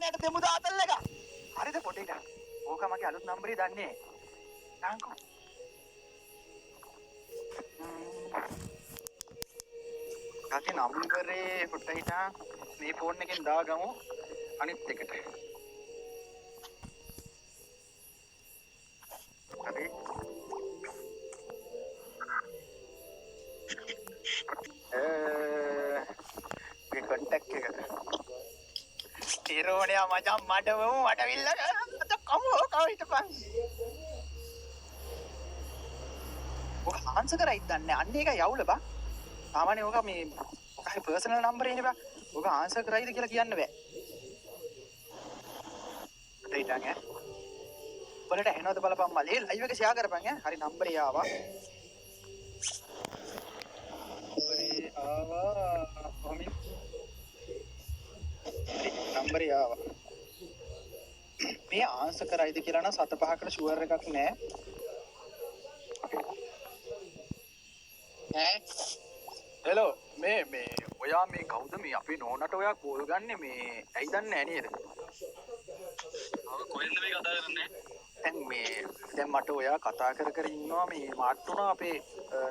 යානයට දෙමු දාතල් එක. හරිද පොඩේට? ඕක මගේ අලුත් නම්බරේ දන්නේ. නාංකෝ. ගාති නම්බරේ පොඩ්ඩයි තා මේ ෆෝන් එකෙන් දාගමු අනිත් එකට. හරි. මේ කොන්ටැක්ට් එක. තිරෝණියා මචං මඩවමු වඩවිල්ල කමෝ කවිතපන්. ඔක ආන්සර් කරයිද දන්නේ අන්න ඒක යවුල බා. සාමාන්‍ය ඕක මේ ඔකයි පර්සනල් නම්බර් එනේ බා. ඔක ආන්සර් කරයිද කියලා කියන්න බෑ. දෙයිටන් ඈ. බලට එනවද බලපන් මලේ ලයිව් එක ෂෙයා කරපන් ඈ. හරි නම්බරේ ආවා. නම්බරේ ආවා. කොහොමද? නම්බරේ ආවා. මේ ආන්සර් කරයිද කියලා නම් 7-5කට ෂුවර් එකක් නෑ. ඈ හෙලෝ මේ ඔයා මේ කවුද මේ අපේ නෝනට ඔයා කෝල් ගන්නෙ මේ ඇයි දන්නේ නැහැ නේද? කොහෙන්ද මේ කතා කරන්නේ? දැන් මට ඔයා කතා කර ඉන්නවා මේ මාට්ටුණා අපේ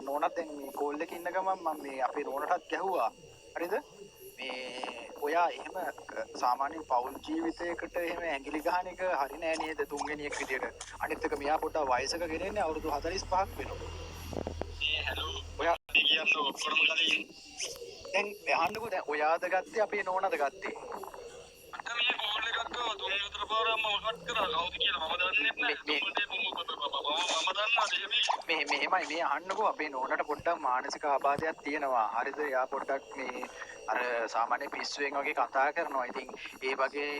නෝනත් දැන් මේ කෝල් එකේ ඉන්න ගමන් මම මේ අපේ නෝනටත් ගැහුවා. හරිද? මේ ඔයා එහෙම සාමාන්‍ය පෞල් ජීවිතයකට එහෙම ඇඟිලි ගහන එක හරි නෑ නේද තුන්වෙනියෙක් විදියට. අනිත් එක මෙයා පොඩ්ඩක් වයසක ගෙනෙන්නේ අවුරුදු 45ක් වෙනවා. හැලෝ ඔයා කියන්න ඔක්කොම කලින් දැන් අහන්නකෝ දැන් ඔයාද ගත්තේ අපේ නෝනද ගත්තේ මට මේ ෆෝන් එකක් ගාව තුන් හතර පාරක් මම කට් කරා කවුද කියලා මම දන්නේ නැහැ මෙහෙමයි මේ අහන්නකෝ අපේ නෝනට පොඩ්ඩක් මානසික ආබාධයක් තියෙනවා හරිද යා පොඩ්ඩක් මේ අර සාමාන්‍ය පිස්සුවෙන් වගේ කතා කරනවා ඉතින් ඒ වගේ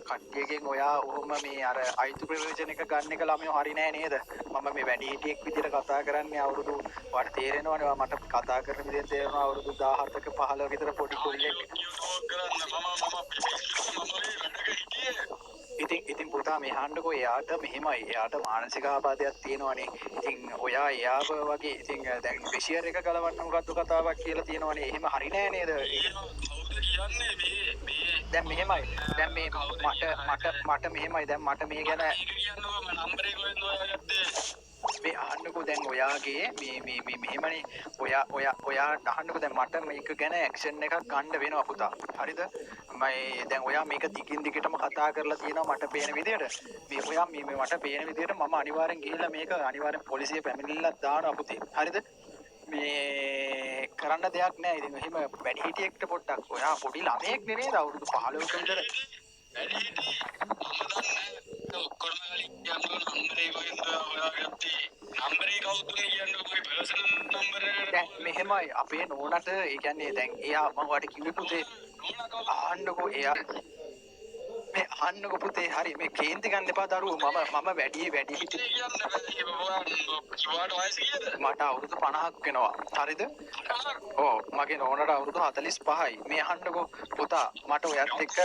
කට්ටියකින් ඔයා ඔහොම මේ අර අයිතු ප්‍රයෝජන එක ගන්න එක ළමයෝ හරි නෑ නේද මම මේ වැඩි හිටියෙක් විදිහට කතා කරන්නේ අවුරුදු වට තේරෙනවනේ මට කතා කරන විදිහෙන් තේරෙනවා අවුරුදු 17ක 15ක විතර පොඩි කොල්ලෙක් ඉතින් පුතා මේ අහන්නකෝ එයාට මෙහෙමයි එයාට මානසික ආබාධයක් තියෙනවනේ ඉතින් ඔයා එයාව වගේ ඉතින් දැන් බෙෂියර් එක ගලවන්න මොකද්ද කතාවක් කියලා තියෙනවනේ එහෙම හරි නෑ නේද දැන් මෙහෙමයි දැන් මේ මට මෙහෙමයි දැන් මට මේ ගැන නම්බරේ කොහෙන්ද ඔයාගත්තේ මේ අහන්නකෝ දැන් ඔයාගේ මේ මෙහෙමනේ ඔයාට අහන්නකෝ දැන් මට මේක ගැන ඇක්ෂන් එකක් ගන්න වෙනවා පුතා හරිද මම දැන් ඔයා මේක දිගින් දිගටම කතා කරලා තියෙනවා මට පේන විදිහට මේ ඔයා මේ මට පේන විදිහට මම අනිවාර්යෙන් ගිහිල්ලා මේක අනිවාර්යෙන් පොලිසිය පැමිණිල්ලක් දානවා පුතේ හරිද මේ කරන්න දෙයක් නෑ ඉතින් එහෙම වැඩි හිටියෙක්ට පොඩ්ඩක් ඔයා පොඩි ළමයෙක් නේද අවුරුදු 15ක විතර වැඩි හිටියේ ඔක්කොම නම්බරේ කොහෙන්ද ඔයාගත්තේ නම්බරේ කවුද කියන්නේ ඔය පර්සනල් නම්බර දැන් මෙහෙමයි අපේ නෝනට ඒ කියන්නේ දැන් එයා මම ඔයාලට කිව්වේ පුතේ අහන්නකෝ එයා මේ අහන්නකෝ පුතේ හරි මේ කේන්ති ගන්න එපා දරුවෝ මම වැඩි හිටි මට අවුරුදු 50ක් වෙනවා හරිද ඔව් මගේ නෝනට අවුරුදු 45යි මේ අහන්නකෝ පුතා මට ඔයත් එක්ක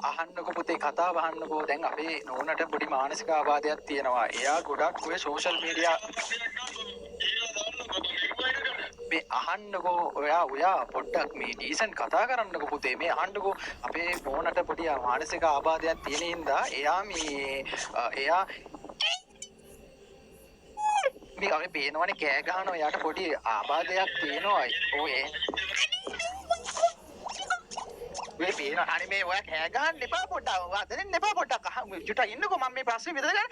අහන්නකෝ පුතේ කතාව අහන්නකෝ දැන් අපේ නෝනට පොඩි මානසික ආබාධයක් තියෙනවා එයා ගොඩක් ඔය සෝෂල් මීඩියා මේ අහන්නකෝ ඔයා පොඩ්ඩක් මේ ඩීසන්ට් කතා කරන්නකෝ පුතේ මේ අහන්නකෝ අපේ නෝනට පොඩි මානසික ආබාධයක් තියෙන හින්දා එයා මේ අපි පේනවනේ කෑ ගහනවා එයාට පොඩි ආබාධයක් තියෙනවා ඔය මේ පේන අනේ මේ ඔයා කෑ ගහන්න එපා පොඩ්ඩක් වදෙන්න එපා පොඩ්ඩක් චුට්ටක් ඉන්නකෝ මම මේ ප්‍රශ්නේ විසඳගන්න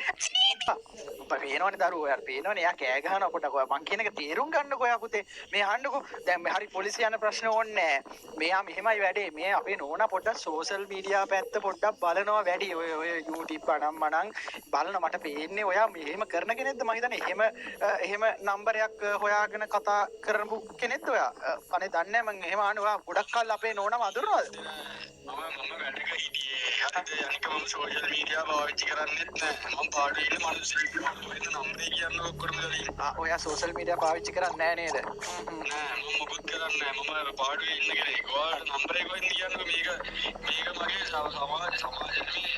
පේනවනේ දරුවෝ යාර පේනවනේ එයා කෑ ගහනවා පොඩ්ඩක් ඔයා මං කියන එක තේරුම් ගන්නකෝ ඔයා පුතේ මේ අහන්නකෝ දැන් මේ හරි පොලිසිය යන ප්‍රශ්න ඕනේ නෑ මෙයා මෙහෙමයි වැඩේ මේ අපේ නෝනා පොඩ්ඩක් සෝෂල් මීඩියා පැත්ත පොඩ්ඩක් බලනවා වැඩි ඔය YouTube අනම්මනම් බලන මට පේන්නේ ඔයා මෙහෙම කරන කෙනෙක්ද මං හිතන්නේ එහෙම නම්බරයක් හොයාගෙන කතා කරපු කෙනෙක්ද ඔයා අනේ දන්නේ නෑ මං එහෙම අහන්නේ ඔයා ගොඩක් කල් අපේ නෝනාම අඳුරනවද මම වැඩක හිටියේ හරිද අනික මම සෝෂල් මීඩියා පාවිච්චි කරන්නේත් නැහැ මම පාඩුවේ ඉන්න මිනිස්සුෙක් වෙන නම්බරේ කියන්න ඔක්කොම දෙලින් ඔයා සෝෂල් මීඩියා පාවිච්චි කරන්නේ නැහැ නේද නෑ මම මොකුත් කරන්නේ නැහැ මම පාඩුවේ ඉන්න කෙනෙක් ඔයාලට නම්බරේ කොහෙන්ද කියන්නකෝ මේක මගේ සමාජ නෙමෙයි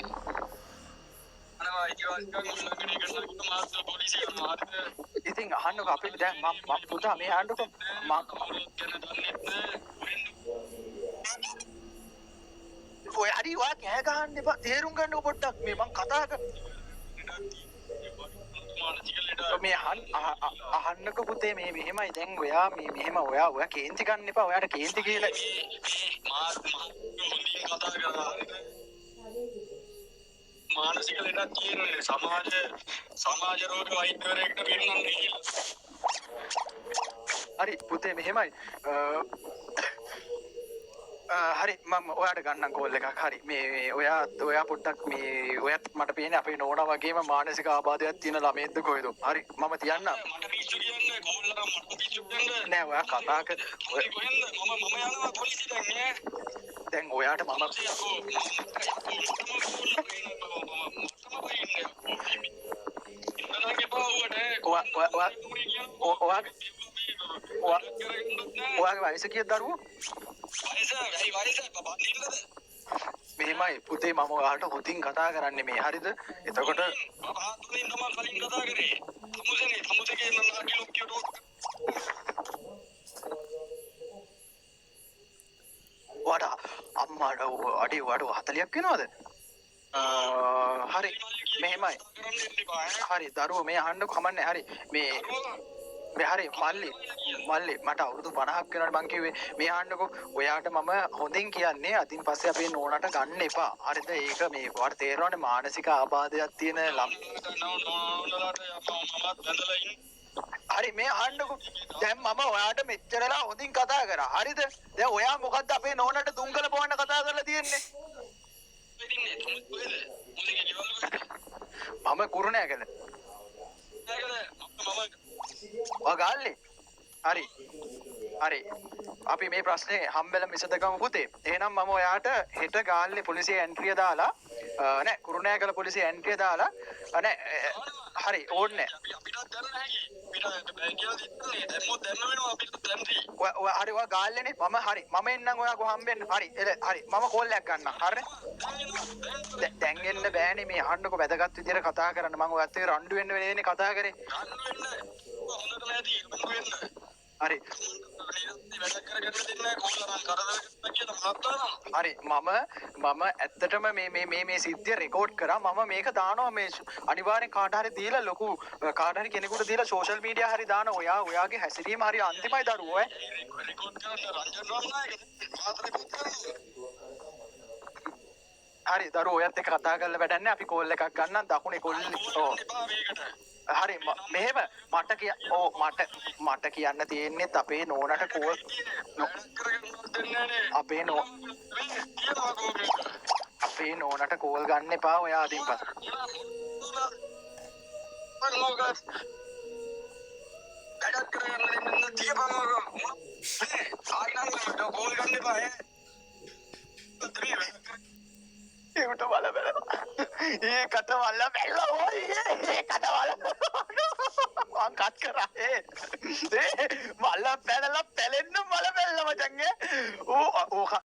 අනවා ඉතිවාස්කම් උල්ලංඝනය කරන මාත් පොලිසිය මාත් ඉතින් අහන්නකෝ අපි දැන් මම පුතා මේ අහන්නකෝ මම කවුරුත් ගැන දන්නේ නැහැ ඔයා කෑ ගහන්න එපා. තේරුම් ගන්නකො පොඩ්ඩක් මේ මං කතා කර මේ අහන්නකො පුතේ මේ මෙහෙමයි දැන් ඔයා මේ මෙහෙම ඔයා කේන්ති ගන්න එපා. ඔයාට කේන්ති කියලා කතා කරනවා මානසික ලෙඩක් කියන්නේ සමාජ රෝග වෛද්‍යවරයෙක්ට පෙන්නන්න කියලා. හරි පුතේ මෙහෙමයි හරි මම ඔයාට ගන්නම් කෝල් එකක්. හරි මේ ඔයා පොඩ්ඩක් මේ ඔයත් මට පේන්නේ අපේ නෝනා වගේම මානසික ආබාධයක් තියෙන ළමයෙක්ද කොහෙද? හරි මම තියන්නම්. මට පිස්සු කියන්නේ කෝල් එකක් මට පිස්සු කියන්නේ නෑ ඔයා කතා කර කොහෙන්ද මම යනවා පොලිසියට දැන් ඔයාට මම ඔයාගේ වයස කීයද දරුවෝ? මෙහෙමයි පුතේ මම ඔයාලට හොඳින් කතා කරන්නේ මේ හරිද? එතකොට ඔයාට අම්මාට අඩේ ඔයාට 40ක් වෙනවද? හරි මෙහෙමයි හරි දරුවෝ මේ අහන්න කමන්නේ. හරි මේ හරි මල්ලි මට අවුරුදු 50ක් වෙනවට මං කිව්වේ මේ අහන්නකෝ ඔයාට මම හොඳින් කියන්නේ අදින් පස්සේ අපේ නෝනාට ගන්න එපා. හරිද? ඒක මේ ඔයාට තේරෙනවනේ මානසික ආබාධයක් තියෙන හරි මේ අහන්නකෝ දැන් මම ඔයාට මෙච්චරලා හොඳින් කතා කරා. හරිද? දැන් ඔයා මොකද්ද අපේ නෝනාට දුංගල පොවන්න කතා කරලා තියෙන්නේ? මම කුරුණෑගල. ඔයාගාල්ලේ හරි අපි මේ ප්‍රශ්නේ හම්බෙලා විසඳගමු පුතේ. එහෙනම් මම ඔයාට හෙට ගාල්ලේ පොලිසිය එන්ට්‍රිය දාලා නෑ කුරුණෑගල පොලිසිය එන්ට්‍රිය දාලා නෑ හරි ඕන්නේ හරි ඔයා ගාල්ලේනේ මම එන්නම් ඔයාව හම්බෙන්න. හරි මම කෝල් එකක් ගන්නම්. හරිනේ දැන් එන්න බෑනේ මේ අහන්නකො වැදගත් විදියට කතා කරන්න. මම ඔයත් එක්ක රණ්ඩු වෙන්න වෙන්නේ කතා කරේ. හරි හරි මම ඇත්තටම මේ සිද්ධිය රෙකෝඩ් කරා. මම මේක දානවා මේ අනිවාර්යෙන් කාට හරි දීලා ලොකු කාට හරි කෙනෙකුට දීලා සෝෂල් මීඩියා හරි දානවා. ඔයාගේ හැසිරීම හරි අන්තිමයි දරුවෝ රෙකෝඩ් කරන්න රංජන් හරි දරුවෝ ඔයත් එක්ක කතා කරලා වැඩක් නැහැ. අපි කෝල් එකක් ගන්නම් දකුණේ කොල්ලේ. හරි මෙහෙම මට කියන්න තියෙන්නේ අපේ නෝනට කෝල් අපේ නෝනට කෝල් ගන්න එපා ඔයා අදින් පස්සේ. ඒකට වල බැලුවා. ඒකට වල බැලුවා. ඒකට වල මං කට් කරා. වල බැලලා පැලෙන්න වල බැලලා මචං. ඕක